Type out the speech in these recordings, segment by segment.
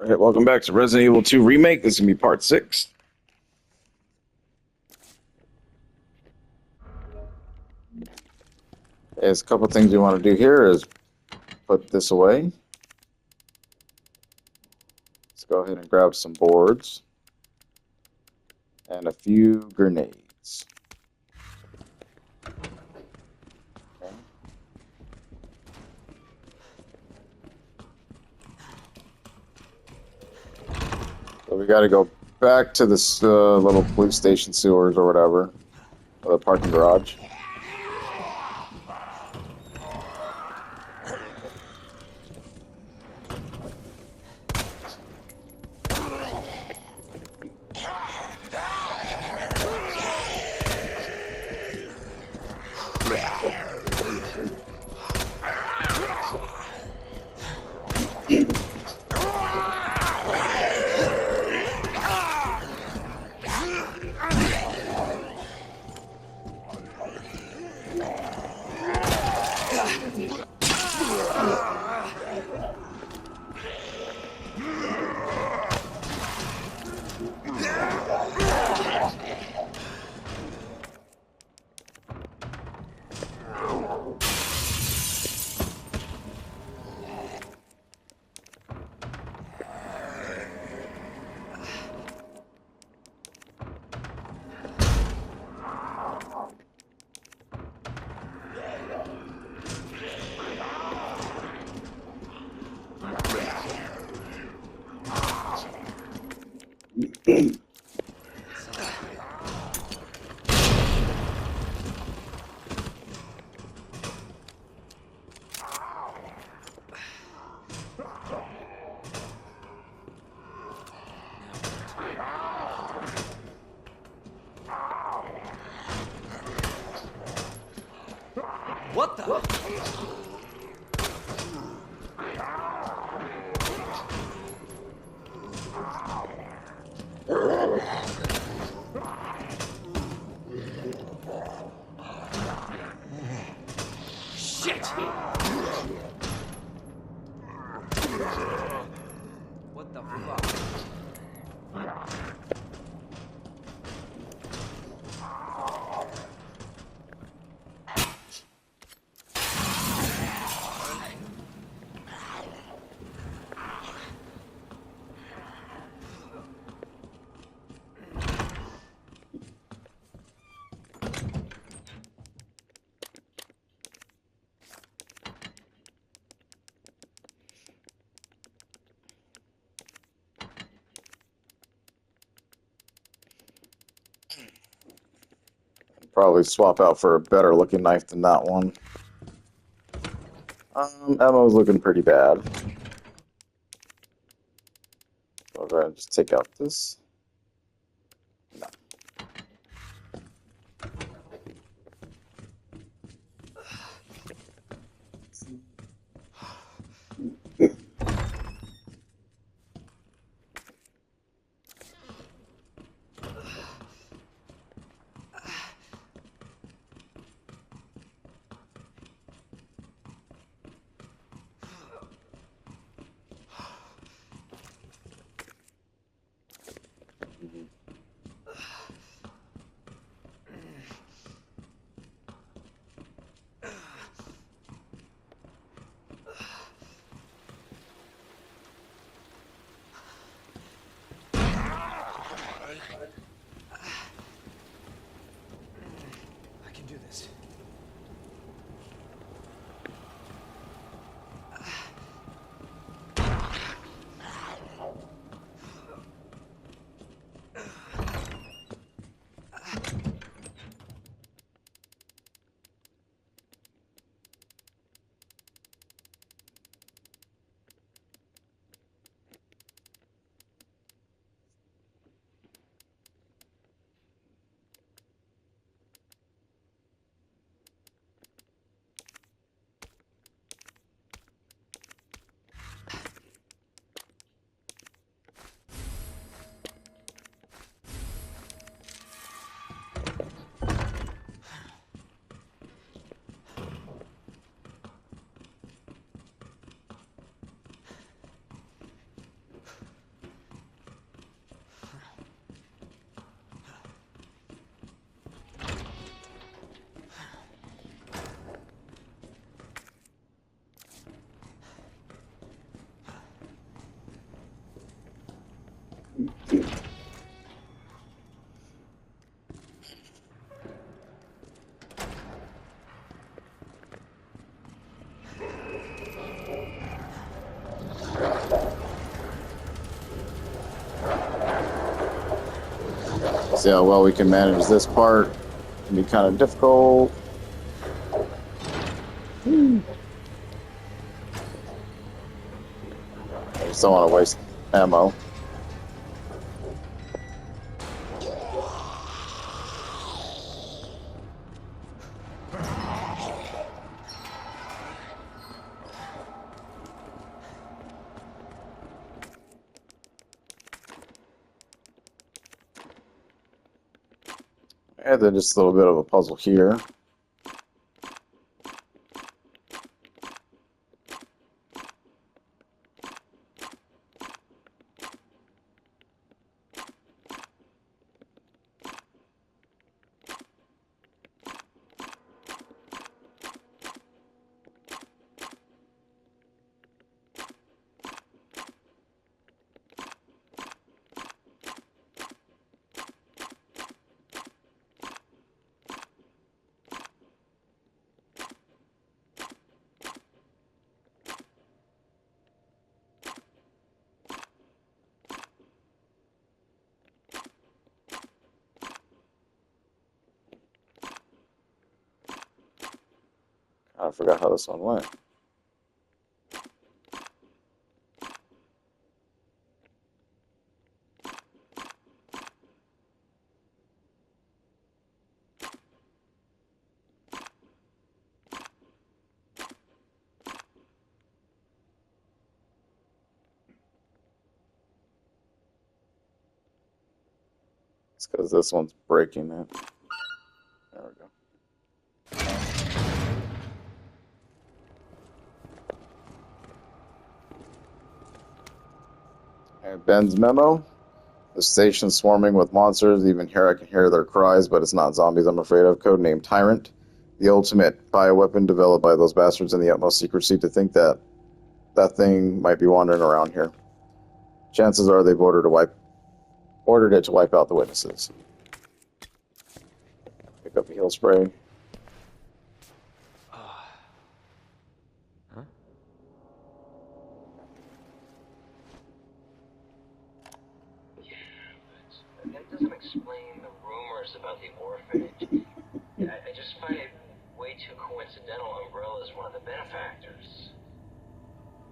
Alright, welcome back to Resident Evil 2 Remake. This is going to be part 6. There's a couple things we want to do here is put this away. Let's go ahead and grab some boards and a few grenades. Okay. So we got to go back to this little police station sewers or whatever, or the parking garage. What the? Shit! What the fuck? Probably swap out for a better looking knife than that one. Ammo's looking pretty bad. So I'll go ahead and just take out this. No. See how well we can manage this part. It can be kind of difficult. I just don't want to waste ammo. And then just a little bit of a puzzle here. I forgot how this one went. It's because this one's breaking it. There we go. And Ben's memo. The station's swarming with monsters. Even here I can hear their cries, but it's not zombies I'm afraid of. Codename Tyrant. The ultimate bioweapon developed by those bastards in the utmost secrecy to think that that thing might be wandering around here. Chances are they've ordered it to wipe out the witnesses. Pick up a heal spray. That doesn't explain the rumors about the orphanage. I just find it way too coincidental Umbrella's one of the benefactors.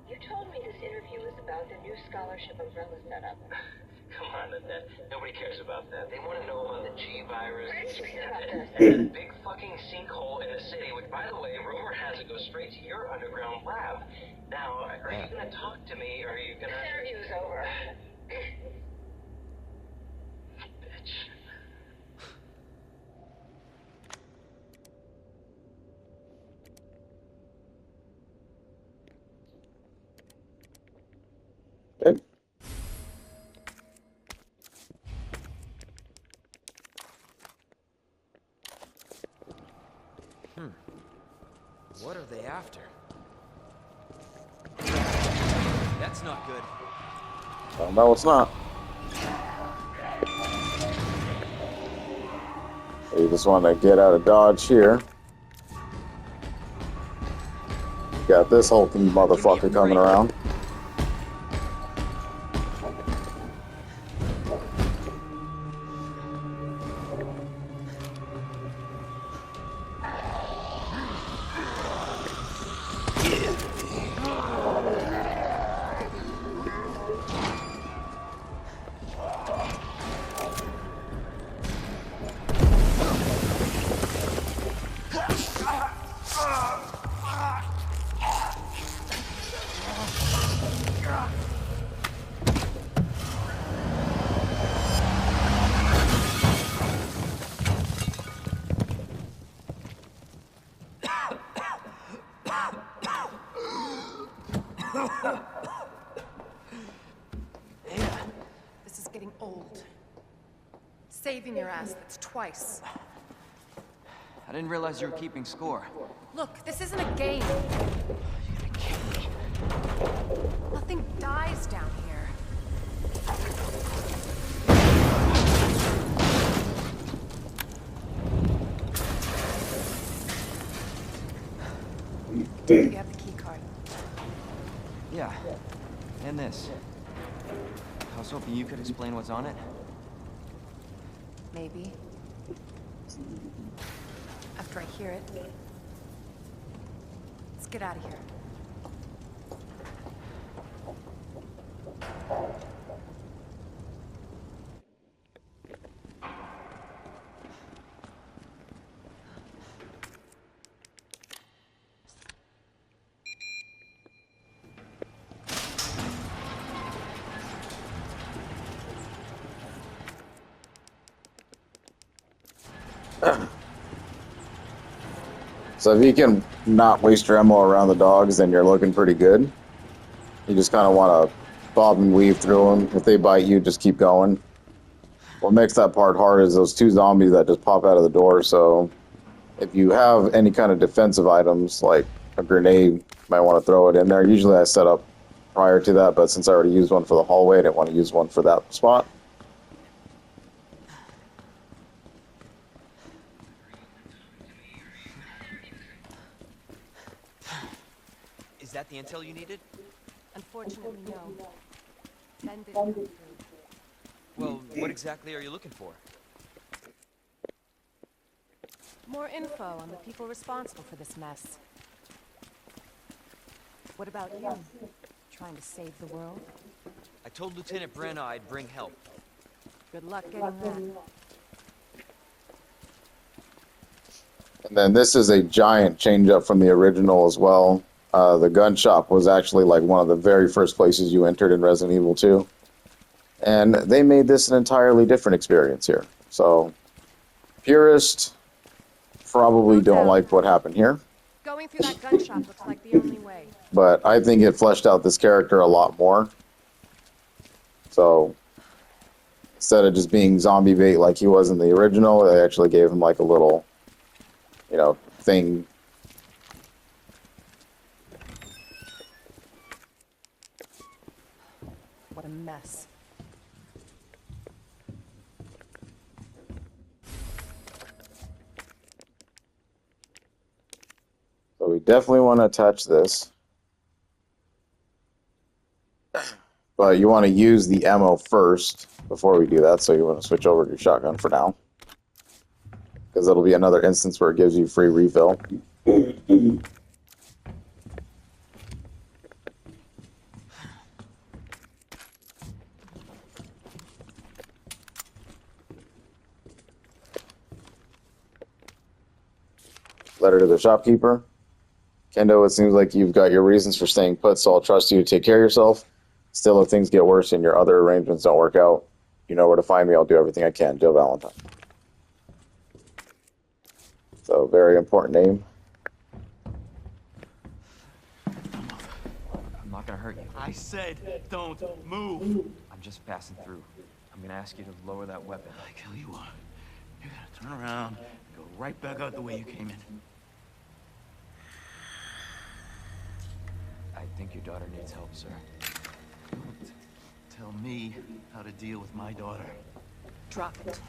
You told me this interview is about the new scholarship Umbrella set up. Come on, Annette. Nobody cares about that. They want to know about the G virus About and the big fucking sinkhole in the city, which, by the way, rumor has it goes straight to your underground lab. Now, are you going to talk to me, or are you going to... This interview's over. Bitch. Okay. What are they after? That's not good. Oh, no, it's not. You just want to get out of dodge here. Got this hulking motherfucker coming around. This is getting old. Saving your ass, that's twice. I didn't realize you were keeping score. Look, this isn't a game. Nothing dies down here. You have the key card. Yeah. And this. I was hoping you could explain what's on it. Maybe. After I hear it. Let's get out of here. So if you can not waste your ammo around the dogs, then you're looking pretty good. You just kind of want to bob and weave through them. If they bite you, just keep going. What makes that part hard is those two zombies that just pop out of the door. So if you have any kind of defensive items, like a grenade, you might want to throw it in there. Usually I set up prior to that, but since I already used one for the hallway, I didn't want to use one for that spot. Is that the intel you needed? Unfortunately, no. Ben didn't come through. Well, what exactly are you looking for? More info on the people responsible for this mess. What about you? Trying to save the world? I told Lieutenant Brenna I'd bring help. Good luck getting that. And then this is a giant change up from the original as well. The gun shop was actually like one of the very first places you entered in Resident Evil 2. And they made this an entirely different experience here. So, purists probably don't like what happened here. Going through that gun shop looks like the only way. But I think it fleshed out this character a lot more. So, instead of just being zombie bait like he was in the original, they actually gave him like a little, thing. What a mess. So we definitely want to attach this. But you want to use the ammo first before we do that, so you want to switch over to your shotgun for now. Because it'll be another instance where it gives you free refill. Letter to the shopkeeper. Kendo, it seems like you've got your reasons for staying put, so I'll trust you to take care of yourself. Still, if things get worse and your other arrangements don't work out, you know where to find me. I'll do everything I can. Jill Valentine. So, very important name. I'm not gonna hurt you. I said, don't move. I'm just passing through. I'm gonna ask you to lower that weapon. I tell you what, you gotta turn around and go right back out the way you came in. I think your daughter needs help, sir. Don't tell me how to deal with my daughter. Drop it.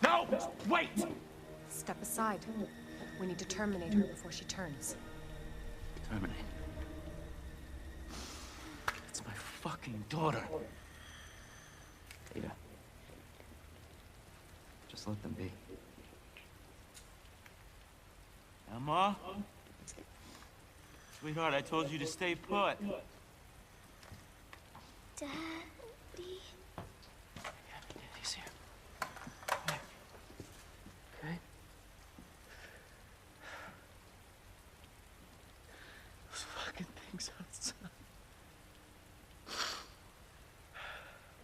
No! Wait! Step aside. We need to terminate her before she turns. Terminate. It's my fucking daughter. Ada. Just let them be. Emma? Sweetheart, I told you to stay put. Daddy. He's here. Okay? Those fucking things outside.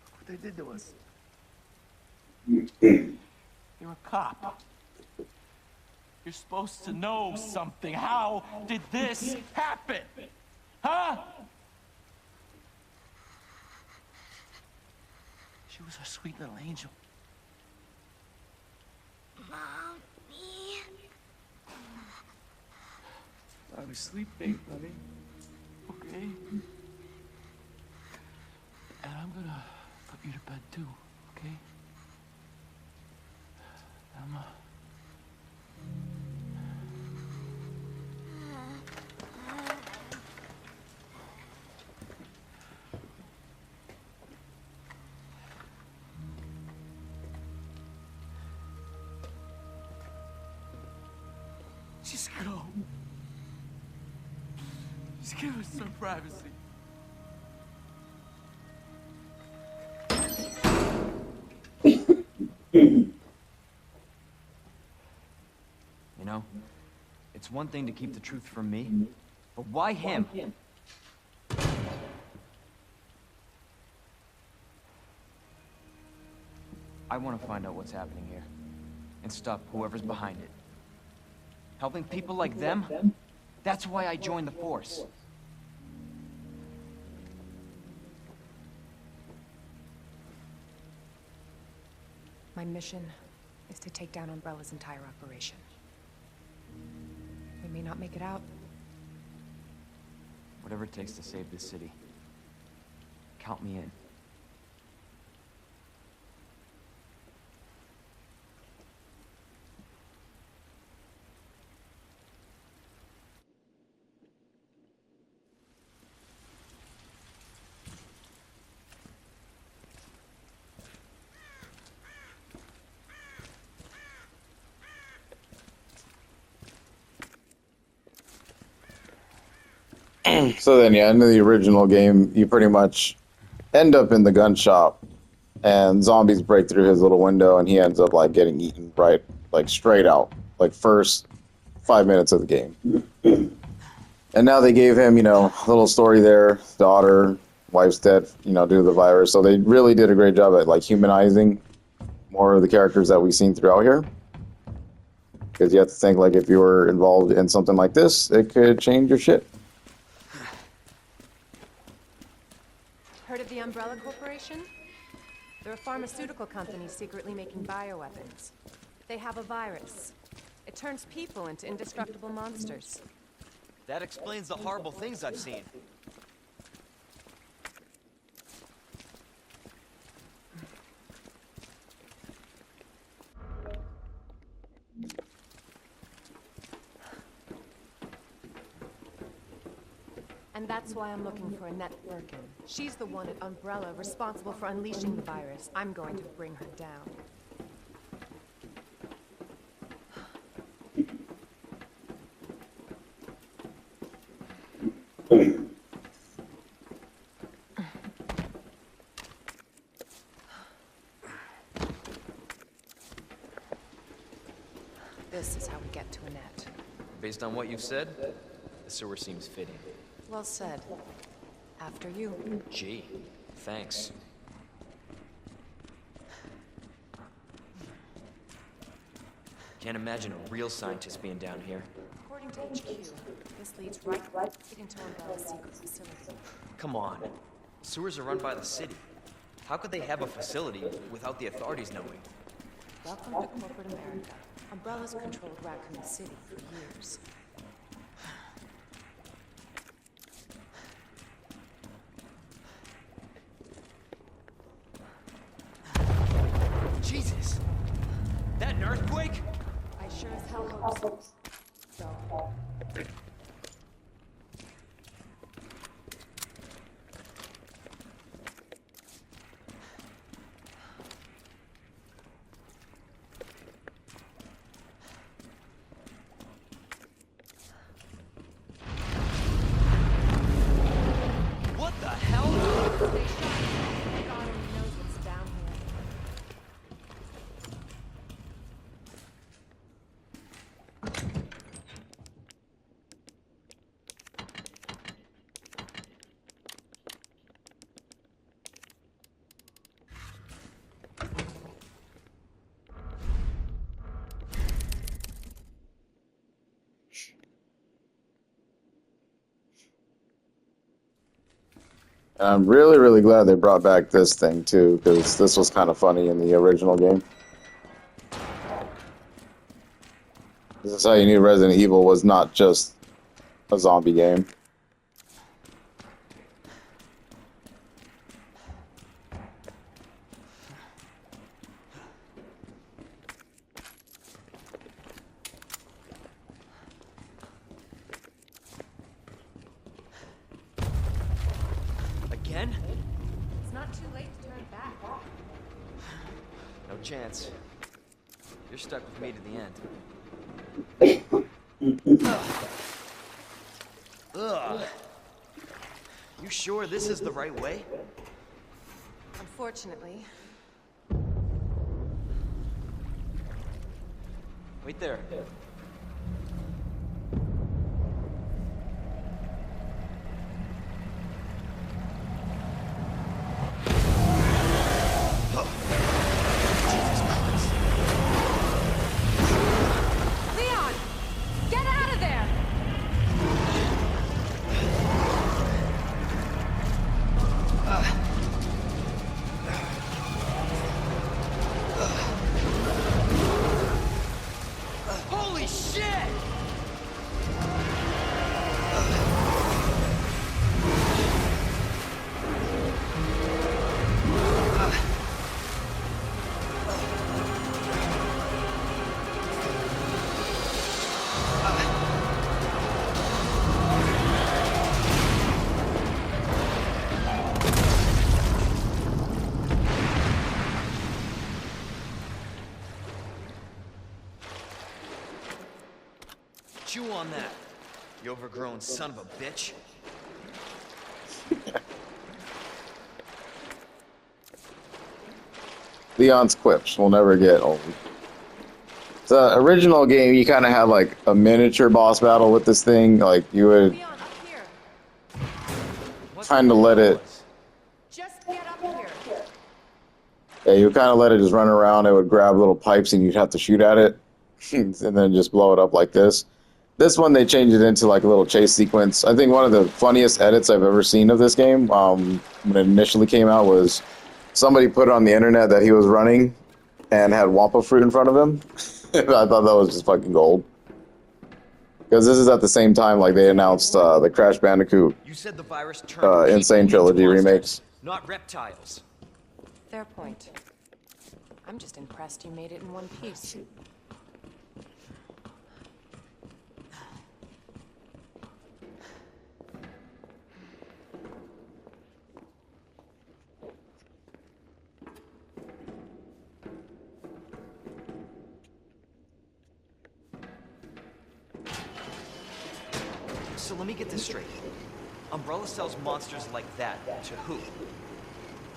Look what they did to us. You're a cop. You're supposed to know something. How did this happen? Huh? She was our sweet little angel. Mommy. I was sleeping, honey. Okay? And I'm gonna put you to bed too, okay? Emma. Just go. Just give us some privacy. You know, it's one thing to keep the truth from me, but why him? I want to find out what's happening here, and stop whoever's behind it. Helping people like them? That's why I joined the Force. My mission is to take down Umbrella's entire operation. We may not make it out. Whatever it takes to save this city. Count me in. So then, yeah, in the original game, you pretty much end up in the gun shop, and zombies break through his little window, and he ends up like getting eaten right, like straight out, like first 5 minutes of the game. And now they gave him, a little story there. Daughter, wife's dead, due to the virus. So they really did a great job at like humanizing more of the characters that we've seen throughout here. Because you have to think like if you were involved in something like this, it could change your shit. Heard of the Umbrella Corporation? They're a pharmaceutical company secretly making bioweapons. They have a virus. It turns people into indestructible monsters. That explains the horrible things I've seen. And that's why I'm looking for Annette Birkin. She's the one at Umbrella responsible for unleashing the virus. I'm going to bring her down. This is how we get to Annette. Based on what you've said, the sewer seems fitting. Well said. After you. Gee, thanks. Can't imagine a real scientist being down here. According to HQ, this leads right into Umbrella's secret facility. Come on. Sewers are run by the city. How could they have a facility without the authorities knowing? Welcome to corporate America. Umbrella's controlled Raccoon City for years. Jesus! That an earthquake? I sure as hell hope so. What the hell? Stay sharp. God only knows what's down here. And I'm really, really glad they brought back this thing too, because this was kind of funny in the original game. This is how you knew Resident Evil was not just a zombie game. Again? It's not too late to turn back. No chance. You're stuck with me to the end. Ugh. You sure this is the right way? Unfortunately. Wait there. Leon! Get out of there! Holy shit! Chew on that, you overgrown son of a bitch. Leon's quips will never get old. The original game, you kind of had like a miniature boss battle with this thing. Like you would Leon, up here! kind of let it. Just get up here! Yeah, you would kind of let it just run around. It would grab little pipes, and you'd have to shoot at it, and then just blow it up like this. This one, they changed it into like a little chase sequence. I think one of the funniest edits I've ever seen of this game, when it initially came out, was somebody put on the internet that he was running and had Wampa fruit in front of him. I thought that was just fucking gold. Because this is at the same time like they announced the Crash Bandicoot You said the virus turned Insane people into Trilogy monsters, remakes. not reptiles. Fair point. I'm just impressed you made it in one piece. So let me get this straight. Umbrella sells monsters like that to who?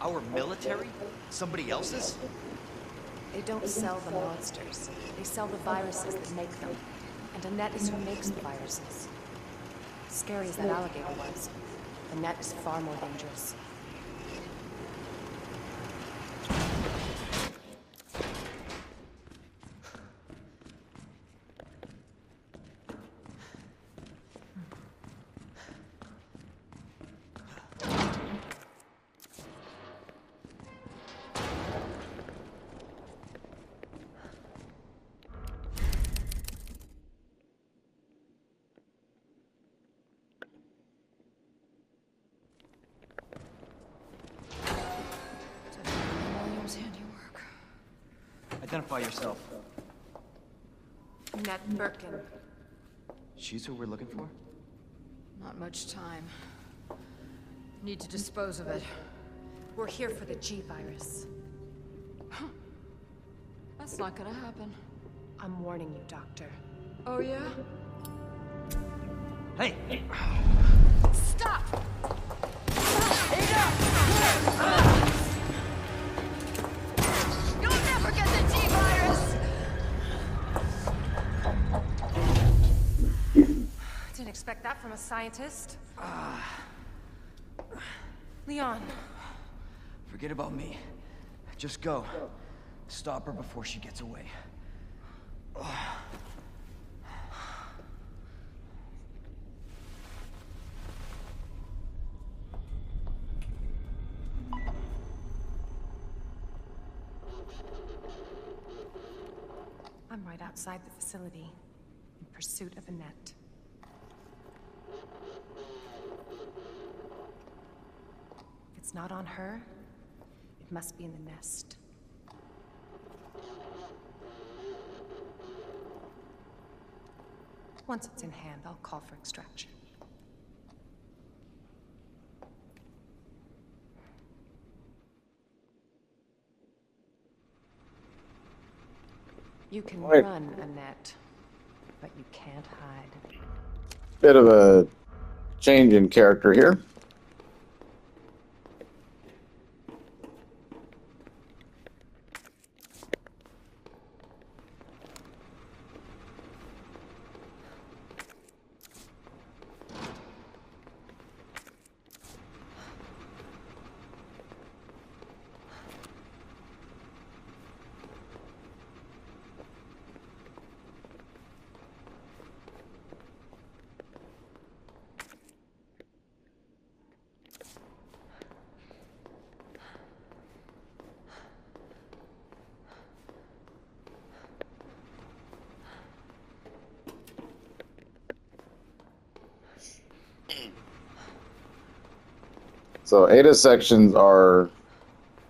Our military? Somebody else's? They don't sell the monsters. They sell the viruses that make them. And Annette is who makes the viruses. Scary as that alligator was, Annette is far more dangerous. Identify yourself. Annette Birkin. She's who we're looking for? Not much time. Need to dispose of it. We're here for the G-Virus. That's not gonna happen. I'm warning you, Doctor. Oh, yeah? Hey! Stop! You'll never get the G-Virus! Didn't expect that from a scientist. Leon. Forget about me. Just go. Stop her before she gets away. I'm right outside the facility, in pursuit of Annette. If it's not on her, it must be in the nest. Once it's in hand, I'll call for extraction. You can Right. run, Annette, but you can't hide. Bit of a change in character here. So Ada sections are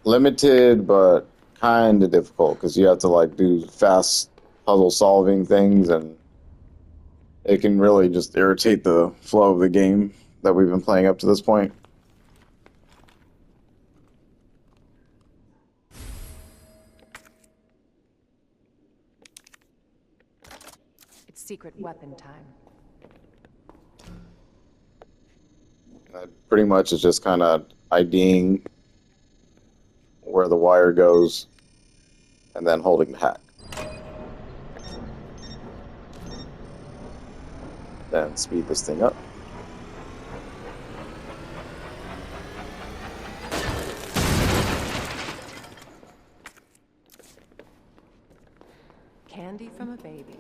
limited, but kind of difficult because you have to like do fast puzzle solving things, and it can really just irritate the flow of the game that we've been playing up to this point. It's secret weapon time. Pretty much it's just kind of IDing where the wire goes and then holding the hack. Then speed this thing up. Candy from a baby.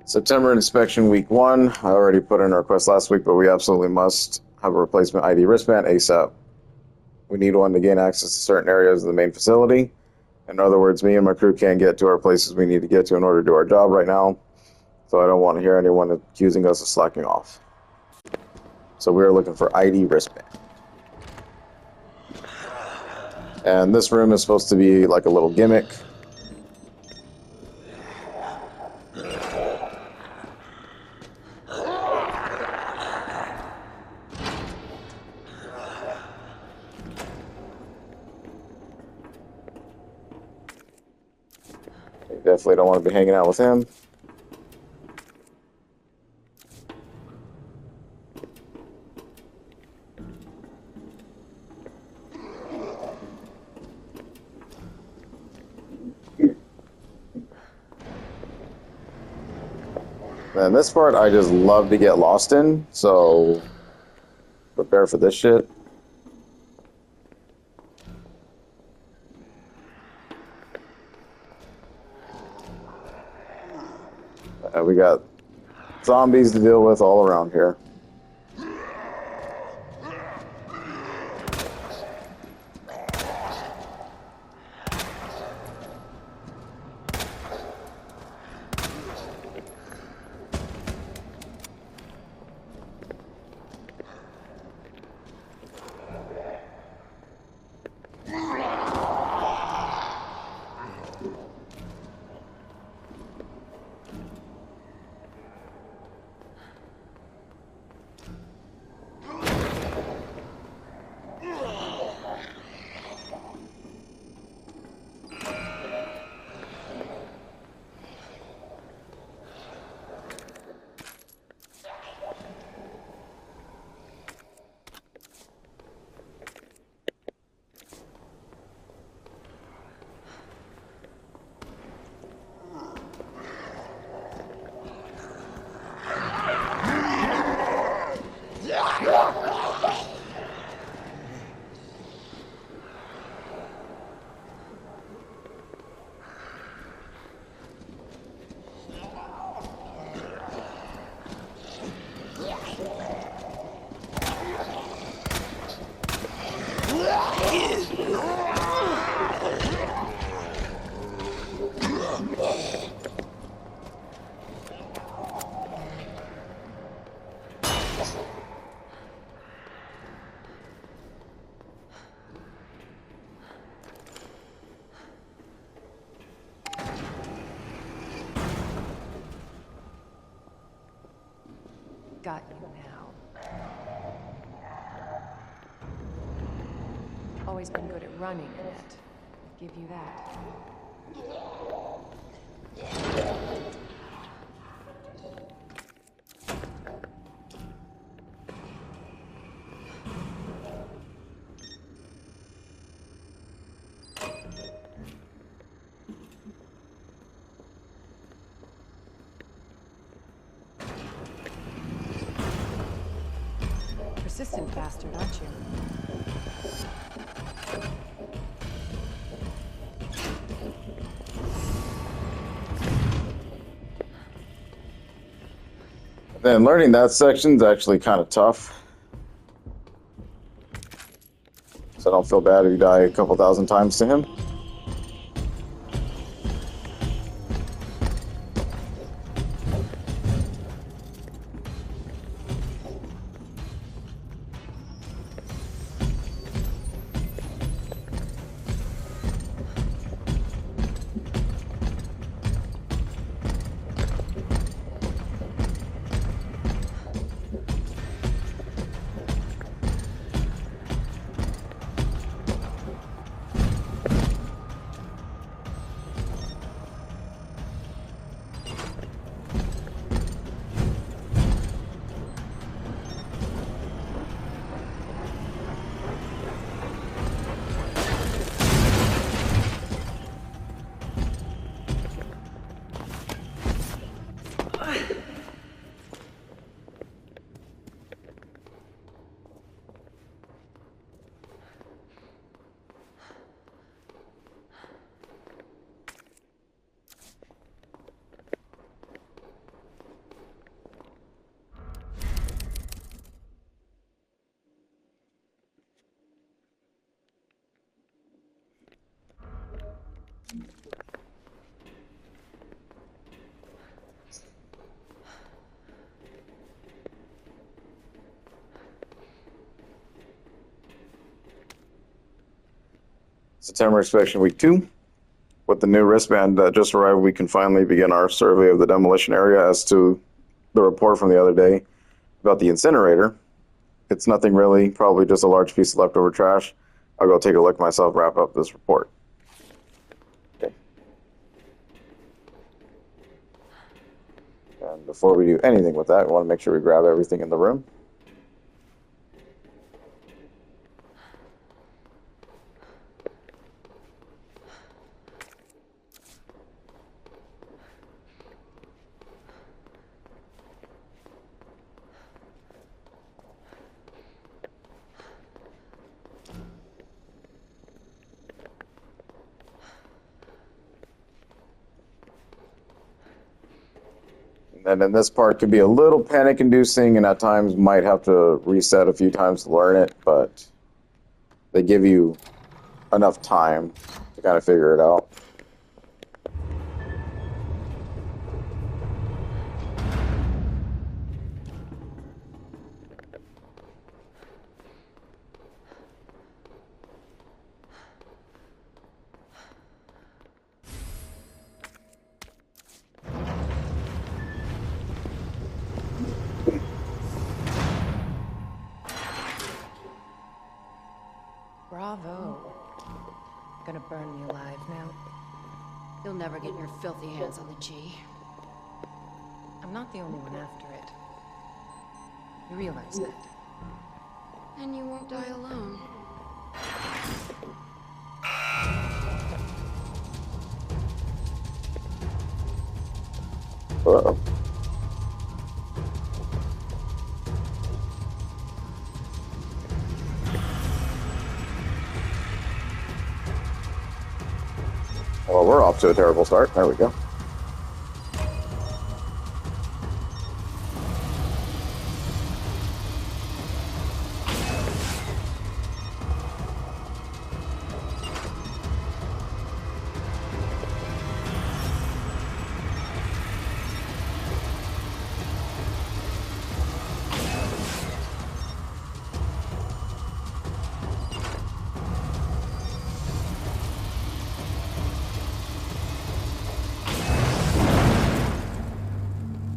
September inspection week 1. I already put in a request last week, but we absolutely must have a replacement ID wristband ASAP. We need one to gain access to certain areas of the main facility. In other words, me and my crew can't get to our places we need to get to in order to do our job right now. So I don't want to hear anyone accusing us of slacking off. So we are looking for ID wristband. And this room is supposed to be like a little gimmick. Definitely don't want to be hanging out with him. And this part I just love to get lost in, so prepare for this shit. We got zombies to deal with all around here. always been good at running, Annette. Give you that. Persistent bastard, aren't you? Then learning that section's actually kind of tough. So I don't feel bad if you die a couple thousand times to him. September inspection week 2. With the new wristband that just arrived, we can finally begin our survey of the demolition area. As to the report from the other day about the incinerator, it's nothing really, probably just a large piece of leftover trash. I'll go take a look myself, wrap up this report. Okay. And before we do anything with that, we want to make sure we grab everything in the room. And then this part can be a little panic-inducing, and at times might have to reset a few times to learn it, but they give you enough time to kind of figure it out. Bravo. Gonna burn me alive now. You'll never get your filthy hands on the G. I'm not the only one after it. You realize that? And you won't die alone. Uh-oh. Well, we're off to a terrible start. There we go.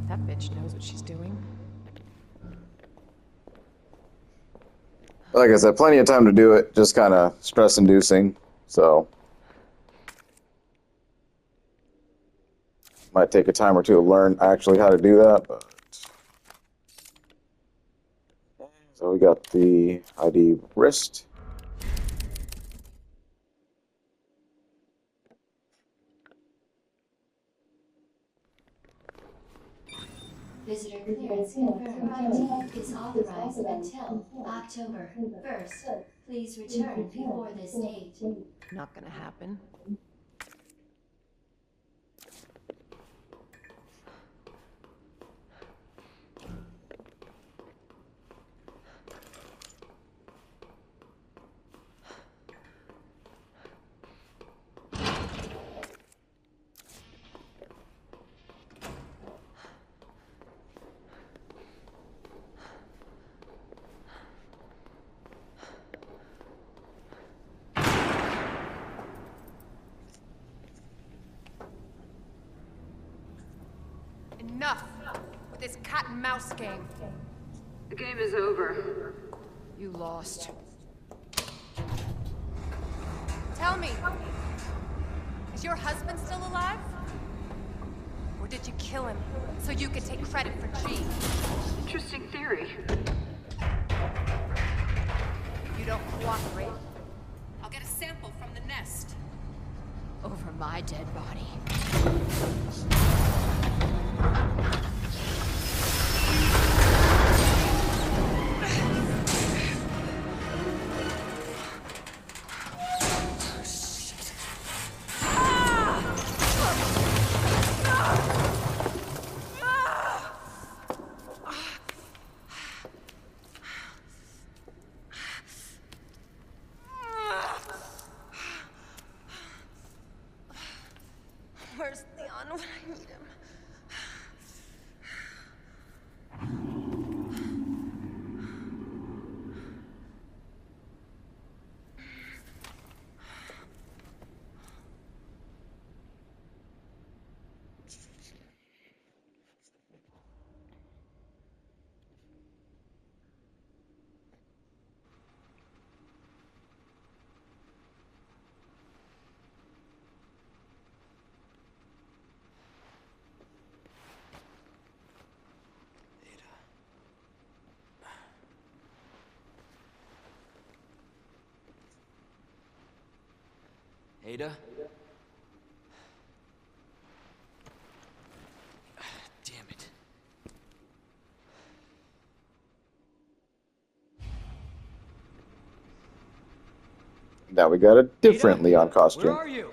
That bitch knows what she's doing. Like I said, plenty of time to do it, just kind of stress-inducing, so might take a time or two to learn actually how to do that, but... So we got the ID wrist. Visitor clearance confirmed. ID is authorized until October 1st. Please return before this date. Not gonna happen. Enough with this cat and mouse game. The game is over. You lost. Tell me, is your husband still alive? Or did you kill him so you could take credit for G? Interesting theory. You don't cooperate, I'll get a sample from the nest. Over my dead body. Where's Leon when I need him? Ada? Damn it. Now we got a different Ada? Leon costume. Where are you?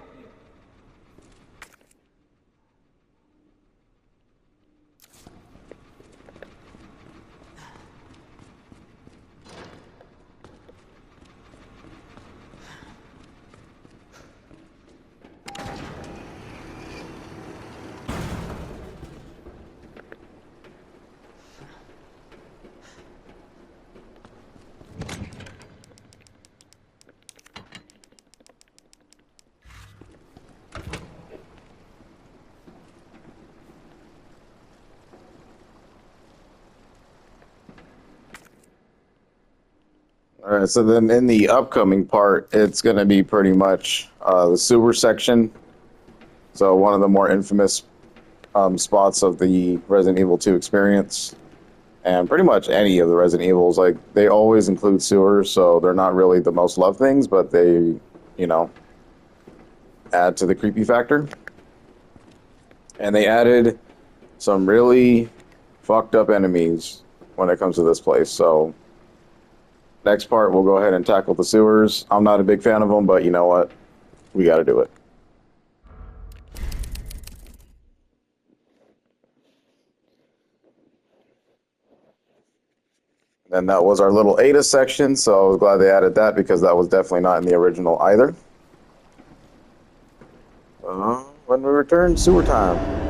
All right, so then in the upcoming part, it's going to be pretty much the sewer section. So one of the more infamous spots of the Resident Evil 2 experience. And pretty much any of the Resident Evils, like, they always include sewers, so they're not really the most loved things, but they, you know, add to the creepy factor. And they added some really fucked up enemies when it comes to this place, so next part we'll go ahead and tackle the sewers. I'm not a big fan of them, but you know what? We gotta do it. And that was our little Ada section, so I was glad they added that because that was definitely not in the original either. When we return, sewer time.